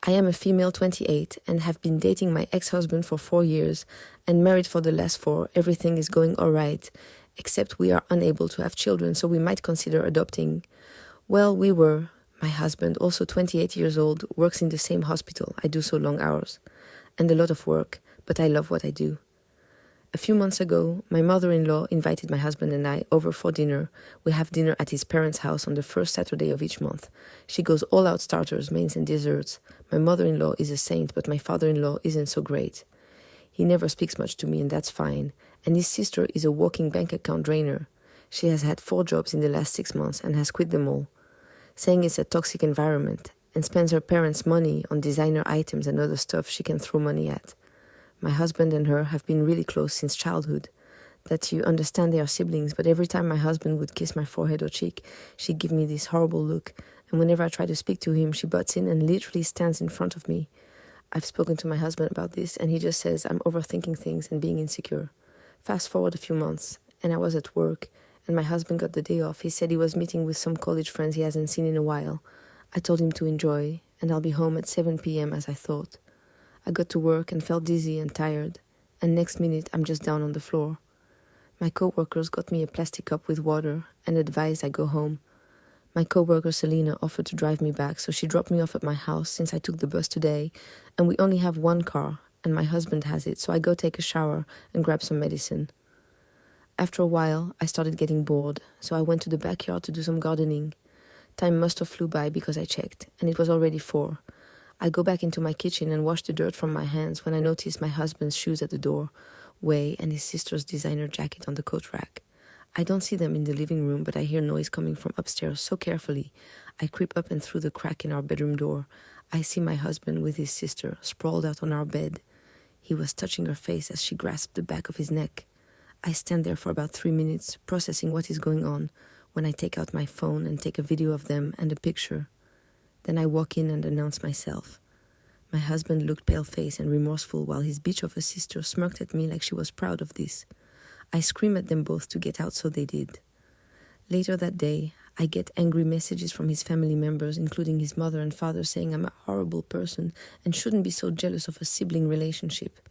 I am a female 28 and have been dating my ex-husband for 4 years and married for the last 4. Everything is going all right, except we are unable to have children, so we might consider adopting. Well, we were. My husband, also 28 years old, works in the same hospital. I do so long hours and a lot of work, but I love what I do. A few months ago, my mother-in-law invited my husband and I over for dinner. We have dinner at his parents' house on the first Saturday of each month. She goes all out starters, mains and desserts. My mother-in-law is a saint, but my father-in-law isn't so great. He never speaks much to me, and that's fine. And his sister is a walking bank account drainer. She has had 4 jobs in the last 6 months and has quit them all, saying it's a toxic environment, and spends her parents' money on designer items and other stuff she can throw money at. My husband and her have been really close since childhood. That you understand they are siblings, but every time my husband would kiss my forehead or cheek, she'd give me this horrible look, and whenever I try to speak to him, she butts in and literally stands in front of me. I've spoken to my husband about this, and he just says I'm overthinking things and being insecure. Fast forward a few months, and I was at work, and my husband got the day off. He said he was meeting with some college friends he hasn't seen in a while. I told him to enjoy, and I'll be home at 7 p.m. as I thought. I got to work and felt dizzy and tired, and next minute I'm just down on the floor. My co-workers got me a plastic cup with water and advised I go home. My co-worker Selena offered to drive me back, so she dropped me off at my house since I took the bus today, and we only have 1 car, and my husband has it, so I go take a shower and grab some medicine. After a while, I started getting bored, so I went to the backyard to do some gardening. Time must have flew by because I checked, and it was already 4. I go back into my kitchen and wash the dirt from my hands when I notice my husband's shoes at the door, Way, and his sister's designer jacket on the coat rack. I don't see them in the living room, but I hear noise coming from upstairs so carefully. I creep up and through the crack in our bedroom door. I see my husband with his sister sprawled out on our bed. He was touching her face as she grasped the back of his neck. I stand there for about 3 minutes, processing what is going on, when I take out my phone and take a video of them and a picture. Then I walk in and announce myself. My husband looked pale-faced and remorseful while his bitch of a sister smirked at me like she was proud of this. I scream at them both to get out, so they did. Later that day, I get angry messages from his family members, including his mother and father, saying I'm a horrible person and shouldn't be so jealous of a sibling relationship.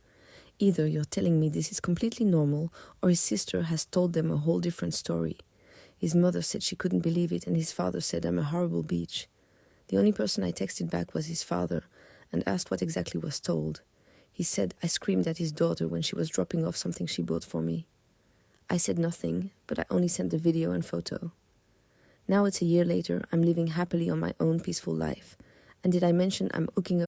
Either you're telling me this is completely normal, or his sister has told them a whole different story. His mother said she couldn't believe it, and his father said I'm a horrible bitch. The only person I texted back was his father, and asked what exactly was told. He said I screamed at his daughter when she was dropping off something she bought for me. I said nothing, but I only sent the video and photo. Now it's a year later, I'm living happily on my own peaceful life. And did I mention I'm hooking up